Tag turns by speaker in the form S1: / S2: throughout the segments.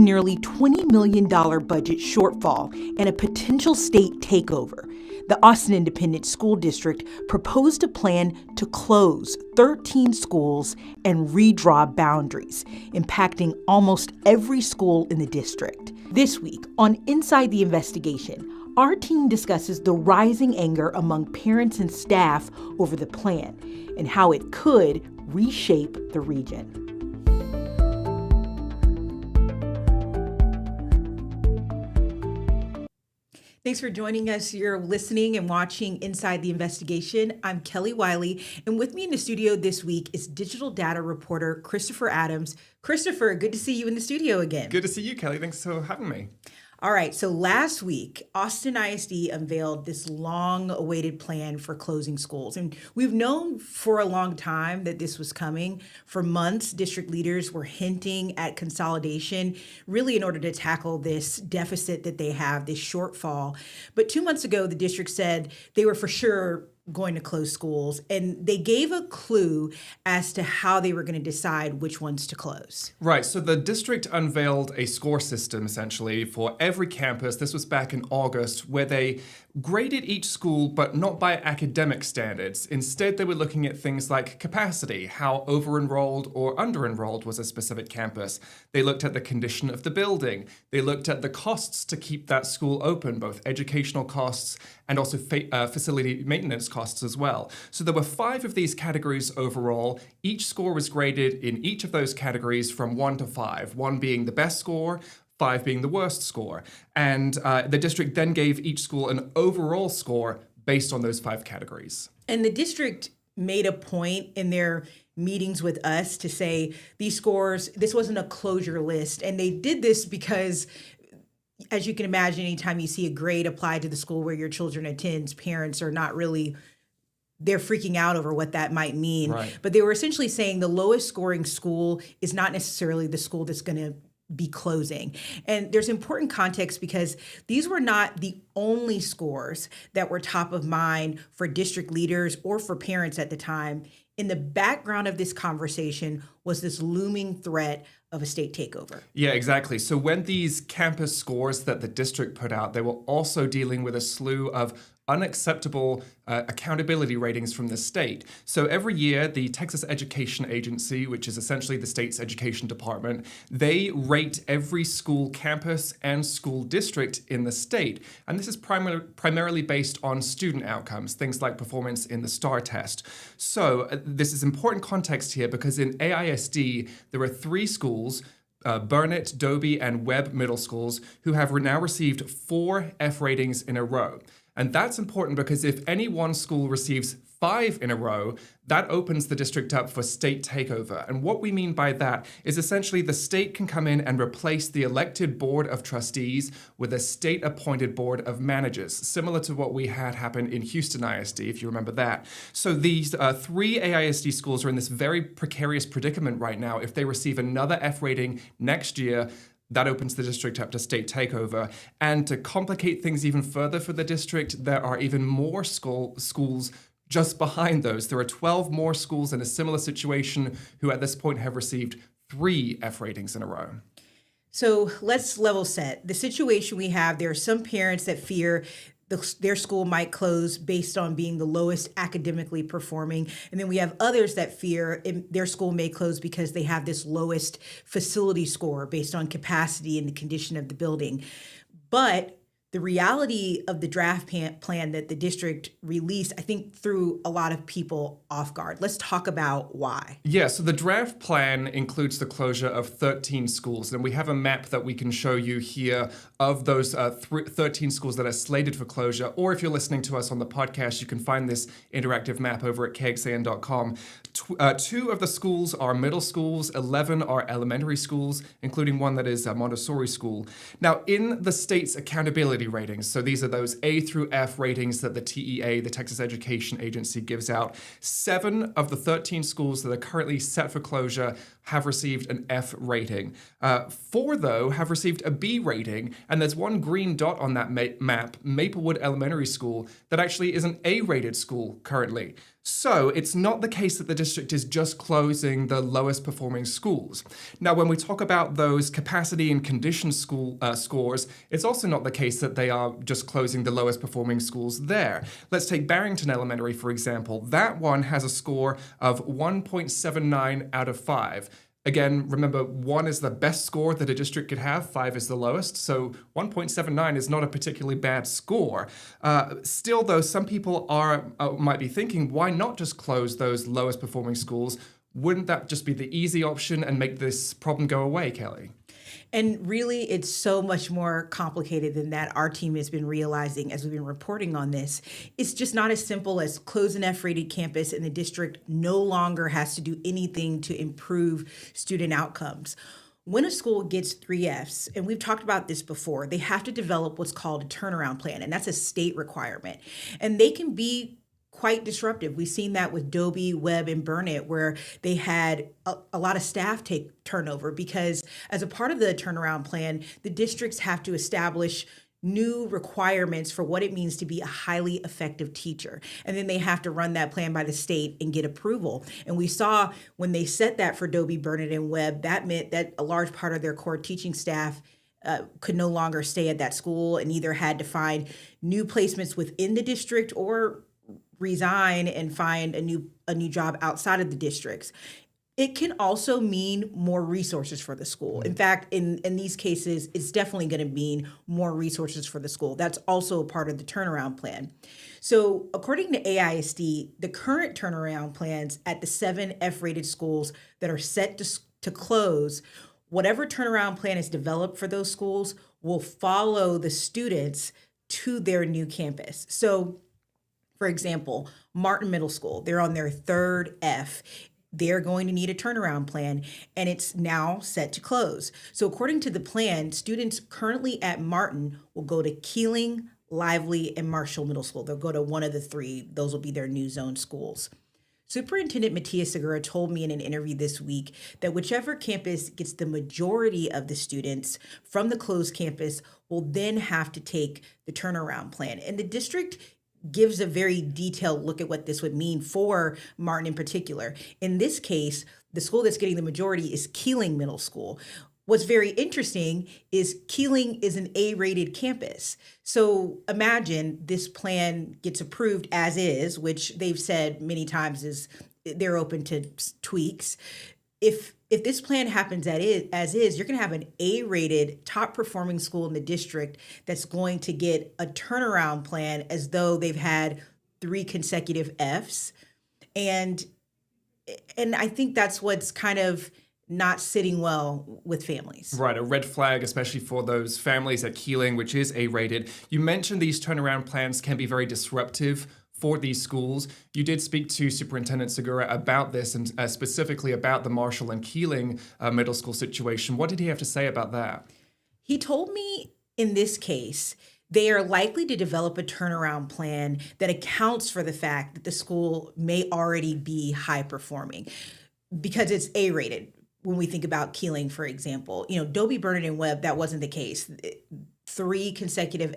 S1: nearly $20 million budget shortfall and a potential state takeover, the Austin Independent School District proposed a plan to close 13 schools and redraw boundaries, impacting almost every school in the district. This week on Inside the Investigation, our team discusses the rising anger among parents and staff over the plan and how it could reshape the region. Thanks for joining us. You're listening and watching Inside the Investigation. I'm Kelly Wiley, and with me in the studio this week is digital data reporter Christopher Adams. Christopher, good to see you in the studio again.
S2: Good to see you, Kelly. Thanks for having me.
S1: All right, so last week, Austin ISD unveiled this long-awaited plan for closing schools. And we've known for a long time that this was coming. For months, district leaders were hinting at consolidation, really in order to tackle this deficit that they have, this shortfall. But 2 months ago, the district said they were for sure going to close schools, and they gave a clue as to how they were going to decide which ones to close.
S2: Right, so the district unveiled a score system, essentially, for every campus. This was back in August, where they graded each school, but not by academic standards. Instead, they were looking at things like capacity, how over-enrolled or under-enrolled was a specific campus. They looked at the condition of the building. They looked at the costs to keep that school open, both educational costs and also facility maintenance costs as well. So there were 5 of these categories overall. Each score was graded in each of those categories from 1 to 5, 1 being the best score, 5 being the worst score. And the district then gave each school an overall score based on those 5 categories.
S1: And the district made a point in their meetings with us to say these scores, this wasn't a closure list. And they did this because, as you can imagine, anytime you see a grade applied to the school where your children attend, parents are not really, they're freaking out over what that might mean.
S2: Right.
S1: But they were essentially saying the lowest scoring school is not necessarily the school that's going to be closing. And there's important context because these were not the only scores that were top of mind for district leaders or for parents at the time. In the background of this conversation was this looming threat of a state takeover.
S2: Yeah, exactly. So when these campus scores that the district put out, they were also dealing with a slew of unacceptable accountability ratings from the state. So every year, the Texas Education Agency, which is essentially the state's education department, they rate every school campus and school district in the state. And this is primarily based on student outcomes, things like performance in the STAR test. So this is important context here because in AISD, there are 3 schools, Burnett, Dobie, and Webb middle schools, who have now received 4 F ratings in a row. And that's important because if any one school receives 5 in a row, that opens the district up for state takeover. And what we mean by that is essentially the state can come in and replace the elected board of trustees with a state-appointed board of managers, similar to what we had happen in Houston ISD, if you remember that. So these 3 AISD schools are in this very precarious predicament right now. If they receive another F rating next year, that opens the district up to state takeover. And to complicate things even further for the district, there are even more schools just behind those. There are 12 more schools in a similar situation who at this point have received 3 F ratings in a row.
S1: So let's level set. The situation we have, there are some parents that fear their school might close based on being the lowest academically performing. And then we have others that fear their school may close because they have this lowest facility score based on capacity and the condition of the building. But the reality of the draft plan that the district released, I think, threw a lot of people off guard. Let's talk about why.
S2: Yeah, so the draft plan includes the closure of 13 schools, and we have a map that we can show you here of those 13 schools that are slated for closure, or if you're listening to us on the podcast, you can find this interactive map over at KXAN.com. 2 of the schools are middle schools, 11 are elementary schools, including one that is a Montessori school. Now, in the state's accountability ratings, so these are those A through F ratings that the TEA, the Texas Education Agency, gives out, 7 of the 13 schools that are currently set for closure have received an F rating. 4, though, have received a B rating, and there's one green dot on that map, Maplewood Elementary School, that actually is an A-rated school currently. So it's not the case that the district is just closing the lowest performing schools. Now, when we talk about those capacity and condition school scores, it's also not the case that they are just closing the lowest performing schools there. Let's take Barrington Elementary, for example. That one has a score of 1.79 out of 5. Again, remember, 1 is the best score that a district could have, 5 is the lowest, so 1.79 is not a particularly bad score. Still, though, some people might be thinking, why not just close those lowest performing schools? Wouldn't that just be the easy option and make this problem go away, Kelly?
S1: And really, it's so much more complicated than that. Our team has been realizing as we've been reporting on this. It's just not as simple as close an F-rated campus and the district no longer has to do anything to improve student outcomes. When a school gets 3 Fs, and we've talked about this before, they have to develop what's called a turnaround plan, and that's a state requirement. And they can be quite disruptive. We've seen that with Dobie, Webb, and Burnett, where they had a lot of staff take turnover because as a part of the turnaround plan, the districts have to establish new requirements for what it means to be a highly effective teacher. And then they have to run that plan by the state and get approval. And we saw when they set that for Dobie, Burnett, and Webb, that meant that a large part of their core teaching staff could no longer stay at that school and either had to find new placements within the district or resign and find a new job outside of the districts. It can also mean more resources for the school. In fact, in these cases, it's definitely going to mean more resources for the school. That's also a part of the turnaround plan. So according to AISD, the current turnaround plans at the 7 F-rated schools that are set to close, whatever turnaround plan is developed for those schools will follow the students to their new campus. So for example, Martin Middle School, they're on their 3rd F. They're going to need a turnaround plan, and it's now set to close. So according to the plan, students currently at Martin will go to Keeling, Lively, and Marshall Middle School. They'll go to one of the 3. Those will be their new zone schools. Superintendent Matias Segura told me in an interview this week that whichever campus gets the majority of the students from the closed campus will then have to take the turnaround plan. And the district gives a very detailed look at what this would mean for Martin in particular. In this case, the school that's getting the majority is Keeling Middle School. What's very interesting is Keeling is an A-rated campus. So imagine this plan gets approved as is, which they've said many times is they're open to tweaks. If this plan happens as is, you're going to have an A-rated top performing school in the district that's going to get a turnaround plan as though they've had 3 consecutive Fs. And I think that's what's kind of not sitting well with families.
S2: Right, a red flag, especially for those families at Keeling, which is A-rated. You mentioned these turnaround plans can be very disruptive for these schools. You did speak to Superintendent Segura about this and specifically about the Marshall and Keeling middle school situation. What did he have to say about that?
S1: He told me in this case, they are likely to develop a turnaround plan that accounts for the fact that the school may already be high performing because it's A-rated. When we think about Keeling, for example, Dobie, Burnett, and Webb, that wasn't the case. 4 consecutive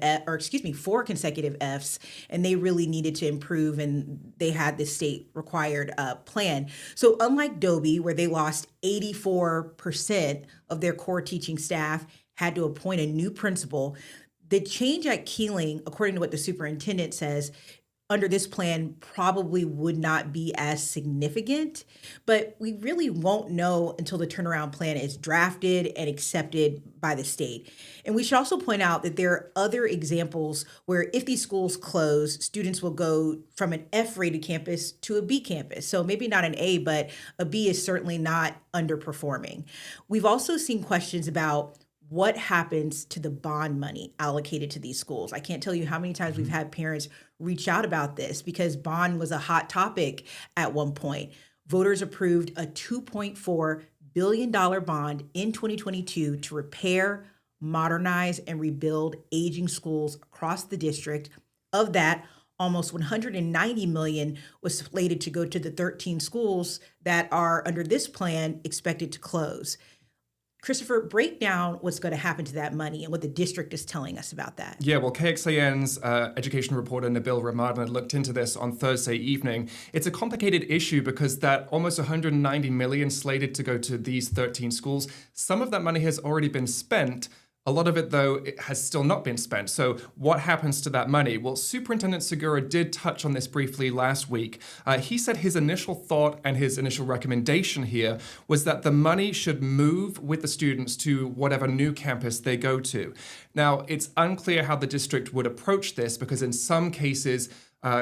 S1: Fs, and they really needed to improve, and they had this state required plan. So unlike Dobie, where they lost 84% of their core teaching staff, had to appoint a new principal, the change at Keeling, according to what the superintendent says, under this plan probably would not be as significant, but we really won't know until the turnaround plan is drafted and accepted by the state. And we should also point out that there are other examples where if these schools close, students will go from an F-rated campus to a B campus. So maybe not an A, but a B is certainly not underperforming. We've also seen questions about what happens to the bond money allocated to these schools. I can't tell you how many times we've had parents reach out about this because bond was a hot topic at one point. Voters approved a $2.4 billion bond in 2022 to repair, modernize, and rebuild aging schools across the district. Of that, almost $190 million was slated to go to the 13 schools that are under this plan expected to close. Christopher, break down what's going to happen to that money and what the district is telling us about that.
S2: Yeah, well, KXAN's education reporter Nabil Ramadan looked into this on Thursday evening. It's a complicated issue because that almost 190 million slated to go to these 13 schools, some of that money has already been spent. A lot of it, though, it has still not been spent. So what happens to that money? Well, Superintendent Segura did touch on this briefly last week. He said his initial thought and his initial recommendation here was that the money should move with the students to whatever new campus they go to. Now, it's unclear how the district would approach this because in some cases,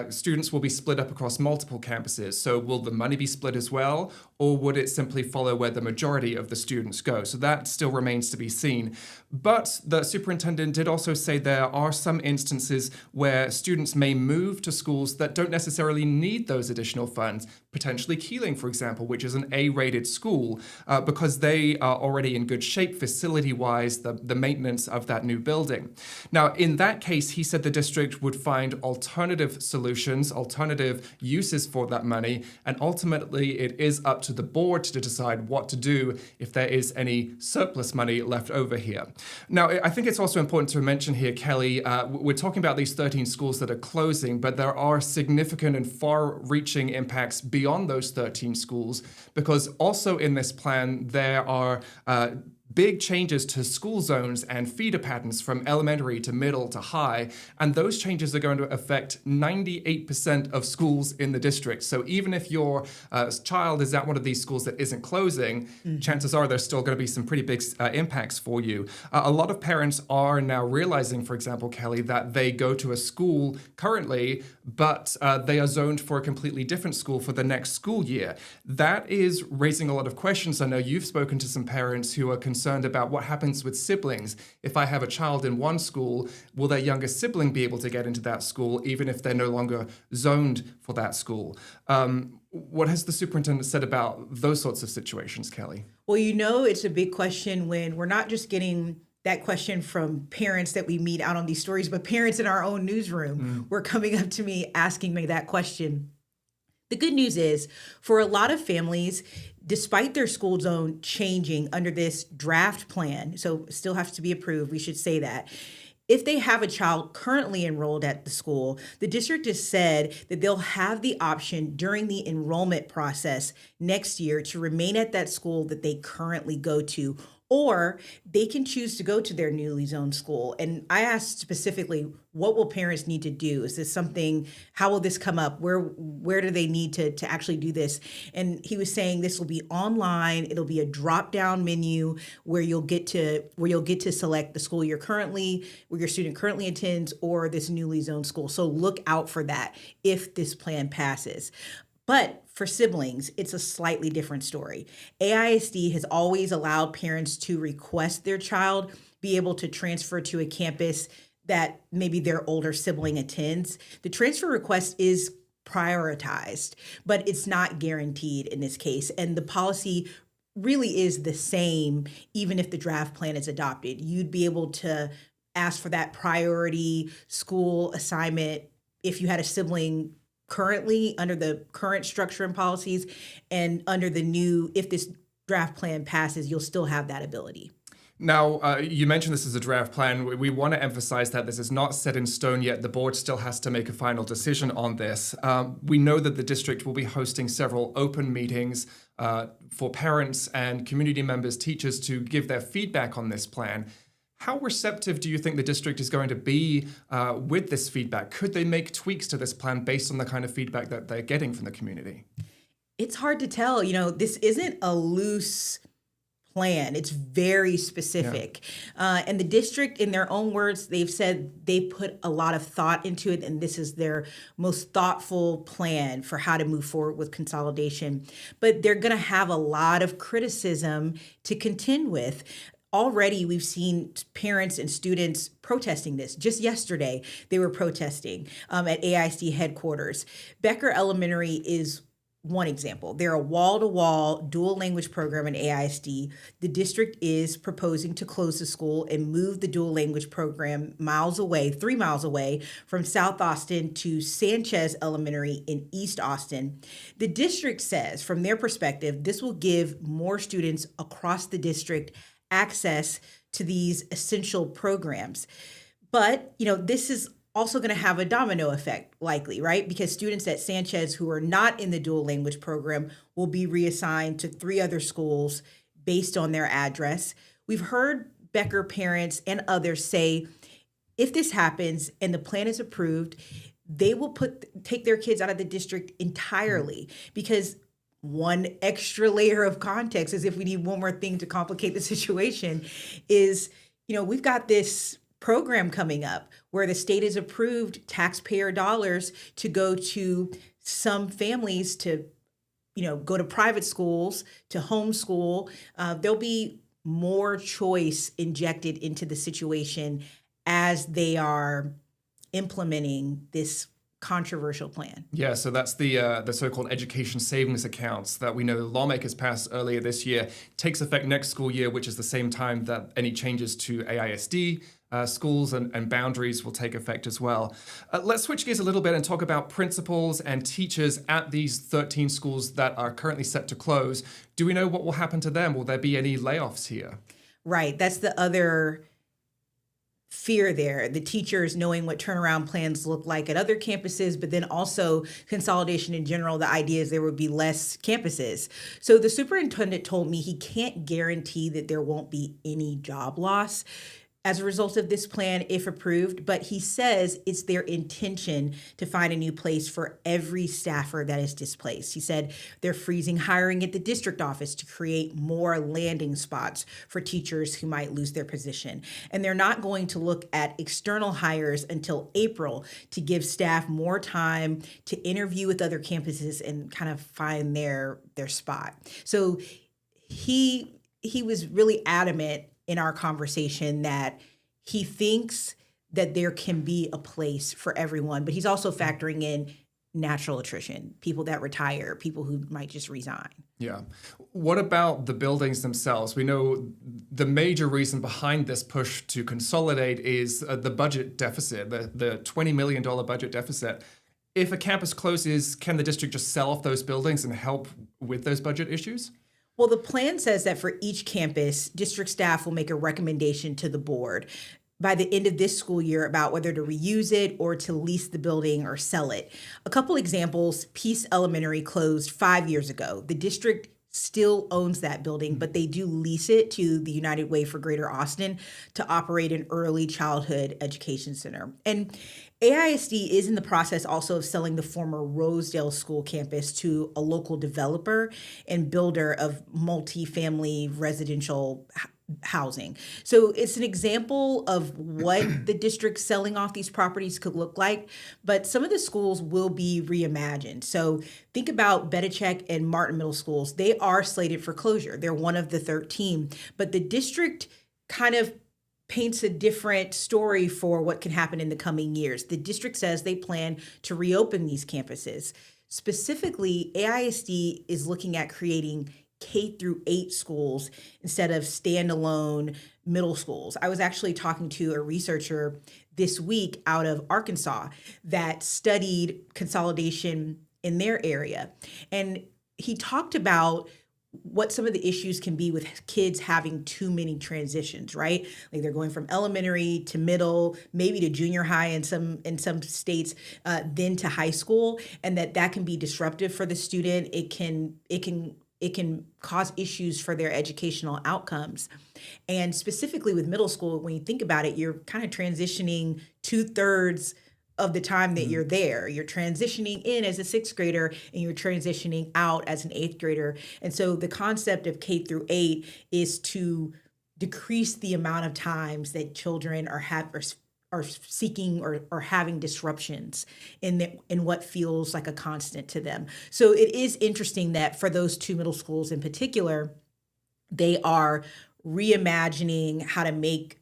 S2: students will be split up across multiple campuses. So will the money be split as well, or would it simply follow where the majority of the students go? So that still remains to be seen. But the superintendent did also say there are some instances where students may move to schools that don't necessarily need those additional funds, potentially Keeling, for example, which is an A-rated school, because they are already in good shape facility-wise, the maintenance of that new building. Now, in that case, he said the district would find alternative solutions, alternative uses for that money, and ultimately it is up to the board to decide what to do if there is any surplus money left over here. Now, I think it's also important to mention here, Kelly, we're talking about these 13 schools that are closing, but there are significant and far-reaching impacts beyond those 13 schools, because also in this plan, there are big changes to school zones and feeder patterns from elementary to middle to high, and those changes are going to affect 98% of schools in the district. So even if your child is at one of these schools that isn't closing, chances are there's still going to be some pretty big impacts for you. A lot of parents are now realizing, for example, Kelly, that they go to a school currently, but they are zoned for a completely different school for the next school year. That is raising a lot of questions. I know you've spoken to some parents who are concerned about what happens with siblings. If I have a child in one school, will their younger sibling be able to get into that school, even if they're no longer zoned for that school? What has the superintendent said about those sorts of situations, Kelly?
S1: Well, you know, it's a big question when we're not just getting that question from parents that we meet out on these stories, but parents in our own newsroom were coming up to me asking me that question. The good news is, for a lot of families, despite their school zone changing under this draft plan, so it still has to be approved, we should say that, if they have a child currently enrolled at the school, the district has said that they'll have the option during the enrollment process next year to remain at that school that they currently go to, or they can choose to go to their newly zoned school. And I asked specifically, what will parents need to do? Is this something, how will this come up? Where do they need to actually do this? And he was saying this will be online. It'll be a drop-down menu where you'll get to select the school where your student currently attends, or this newly zoned school. So look out for that if this plan passes. But for siblings, it's a slightly different story. AISD has always allowed parents to request their child be able to transfer to a campus that maybe their older sibling attends. The transfer request is prioritized, but it's not guaranteed in this case. And the policy really is the same, even if the draft plan is adopted. You'd be able to ask for that priority school assignment if you had a sibling currently under the current structure and policies, and under the new, if this draft plan passes, you'll still have that ability.
S2: Now, you mentioned this as a draft plan. We want to emphasize that this is not set in stone yet. The board still has to make a final decision on this. We know that the district will be hosting several open meetings for parents and community members, teachers, to give their feedback on this plan. How receptive do you think the district is going to be with this feedback? Could they make tweaks to this plan based on the kind of feedback that they're getting from the community?
S1: It's hard to tell. You know, this isn't a loose plan. It's very specific. Yeah. And the district, in their own words, they've said they put a lot of thought into it, and this is their most thoughtful plan for how to move forward with consolidation. But they're going to have a lot of criticism to contend with. Already, we've seen parents and students protesting this. Just yesterday, they were protesting at AISD headquarters. Becker Elementary is one example. They're a wall-to-wall dual language program in AISD. The district is proposing to close the school and move the dual language program 3 miles away from South Austin to Sanchez Elementary in East Austin. The district says, from their perspective, this will give more students across the district access to these essential programs. But, this is also going to have a domino effect, likely, right? Because students at Sanchez who are not in the dual language program will be reassigned to 3 other schools based on their address. We've heard Becker parents and others say if this happens and the plan is approved, they will take their kids out of the district entirely because one extra layer of context, as if we need one more thing to complicate the situation, is, we've got this program coming up where the state has approved taxpayer dollars to go to some families to, go to private schools, to homeschool. There'll be more choice injected into the situation as they are implementing this controversial plan.
S2: Yeah, so that's the so-called education savings accounts that we know lawmakers passed earlier this year. Takes effect next school year, which is the same time that any changes to AISD schools and boundaries will take effect as well. Let's switch gears a little bit and talk about principals and teachers at these 13 schools that are currently set to close. Do we know what will happen to them? Will there be any layoffs here?
S1: Right, that's the other fear there, the teachers knowing what turnaround plans look like at other campuses, but then also consolidation in general. The idea is there would be less campuses. So the superintendent told me he can't guarantee that there won't be any job loss as a result of this plan if approved, but he says it's their intention to find a new place for every staffer that is displaced. He said they're freezing hiring at the district office to create more landing spots for teachers who might lose their position. And they're not going to look at external hires until April to give staff more time to interview with other campuses and kind of find their spot. So he was really adamant in our conversation that he thinks that there can be a place for everyone, but he's also factoring in natural attrition, people that retire, people who might just resign.
S2: Yeah. What about the buildings themselves? We know the major reason behind this push to consolidate is the budget deficit, the $20 million budget deficit. If a campus closes, can the district just sell off those buildings and help with those budget issues?
S1: Well, the plan says that for each campus, district staff will make a recommendation to the board by the end of this school year about whether to reuse it or to lease the building or sell it. A couple examples: Peace Elementary closed 5 years ago. The district still owns that building, but they do lease it to the United Way for Greater Austin to operate an early childhood education center. And AISD is in the process also of selling the former Rosedale School campus to a local developer and builder of multifamily residential housing. So it's an example of what the district selling off these properties could look like, but some of the schools will be reimagined. So think about Bedichek and Martin Middle Schools. They are slated for closure. They're one of the 13, but the district kind of paints a different story for what can happen in the coming years. The district says they plan to reopen these campuses. Specifically, AISD is looking at creating K-8 schools instead of standalone middle schools. I was actually talking to a researcher this week out of Arkansas that studied consolidation in their area. And he talked about what some of the issues can be with kids having too many transitions, right? Like they're going from elementary to middle, maybe to junior high in some states, then to high school, and that can be disruptive for the student. It can cause issues for their educational outcomes. And specifically with middle school, when you think about it, you're kind of transitioning 2/3 of the time that you're there. You're transitioning in as a 6th grader and you're transitioning out as an 8th grader. And so the concept of K-8 is to decrease the amount of times that children are seeking or having disruptions in what feels like a constant to them. So it is interesting that for those 2 middle schools in particular, they are reimagining how to make,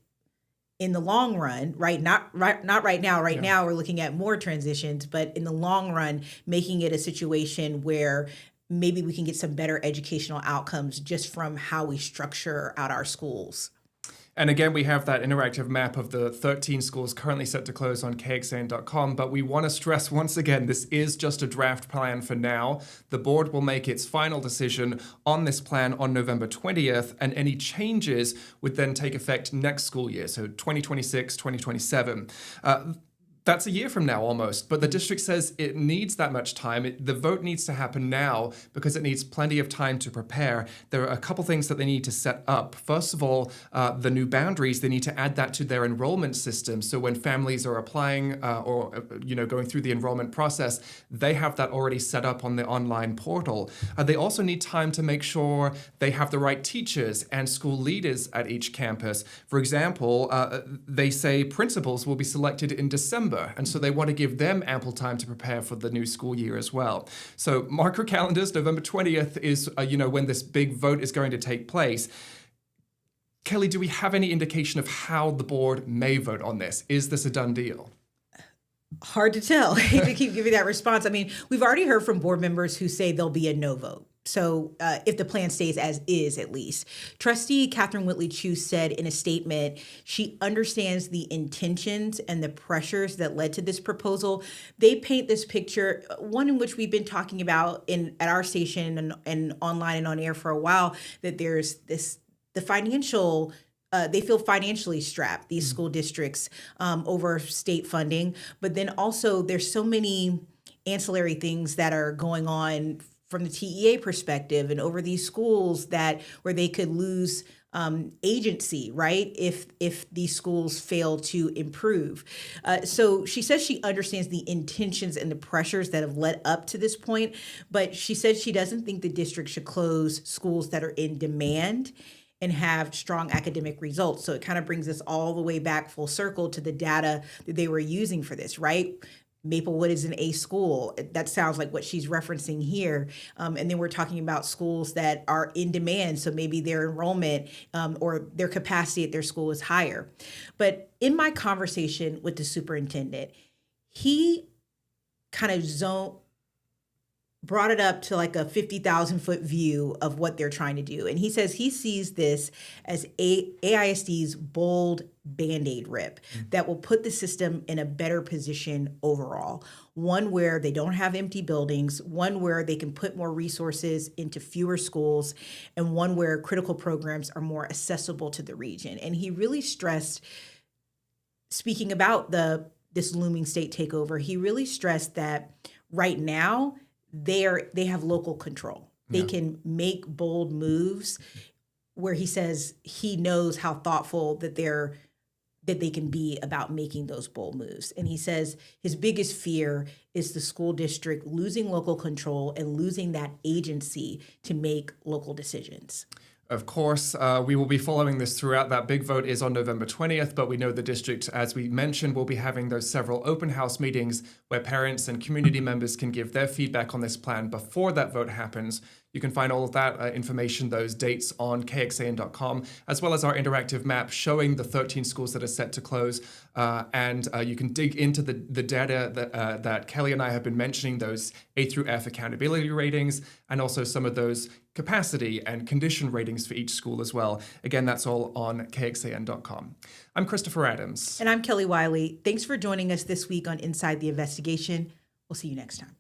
S1: in the long run, right? Not right now. Right now, we're looking at more transitions, but in the long run, making it a situation where maybe we can get some better educational outcomes just from how we structure out our schools.
S2: And again, we have that interactive map of the 13 schools currently set to close on KXAN.com, but we want to stress once again, this is just a draft plan for now. The board will make its final decision on this plan on November 20th, and any changes would then take effect next school year, so 2026, 2027. That's a year from now almost, but the district says it needs that much time. The vote needs to happen now because it needs plenty of time to prepare. There are a couple things that they need to set up. First of all, the new boundaries, they need to add that to their enrollment system. So when families are applying or going through the enrollment process, they have that already set up on the online portal. They also need time to make sure they have the right teachers and school leaders at each campus. For example, they say principals will be selected in December. And so they want to give them ample time to prepare for the new school year as well. So mark your calendars, November 20th is, when this big vote is going to take place. Kelly, do we have any indication of how the board may vote on this? Is this a done deal?
S1: Hard to tell. To keep giving that response. I mean, we've already heard from board members who say there'll be a no vote. So if the plan stays as is, at least. Trustee Catherine Whitley-Chu said in a statement, she understands the intentions and the pressures that led to this proposal. They paint this picture, one in which we've been talking about at our station and online and on air for a while, that there's the financial they feel financially strapped, these school districts, over state funding. But then also there's so many ancillary things that are going on from the TEA perspective and over these schools where they could lose agency, right? If these schools fail to improve. So she says she understands the intentions and the pressures that have led up to this point, but she said she doesn't think the district should close schools that are in demand and have strong academic results. So it kind of brings us all the way back full circle to the data that they were using for this, right? Maplewood is an A school. That sounds like what she's referencing here. And then we're talking about schools that are in demand. So maybe their enrollment or their capacity at their school is higher. But in my conversation with the superintendent, he kind of brought it up to like a 50,000 foot view of what they're trying to do. And he says he sees this as AISD's bold Band-Aid rip that will put the system in a better position overall. One where they don't have empty buildings, one where they can put more resources into fewer schools, and one where critical programs are more accessible to the region. And he really stressed, speaking about this looming state takeover, he really stressed that right now, they have local control. They can make bold moves where he says he knows how thoughtful that they can be about making those bold moves. And he says his biggest fear is the school district losing local control and losing that agency to make local decisions.
S2: Of course, we will be following this throughout. That big vote is on November 20th, but we know the district, as we mentioned, will be having those several open house meetings where parents and community members can give their feedback on this plan before that vote happens. You can find all of that information, those dates on KXAN.com, as well as our interactive map showing the 13 schools that are set to close. And you can dig into the data that Kelly and I have been mentioning, those A through F accountability ratings, and also some of those capacity and condition ratings for each school as well. Again, that's all on KXAN.com. I'm Christopher Adams.
S1: And I'm Kelly Wiley. Thanks for joining us this week on Inside the Investigation. We'll see you next time.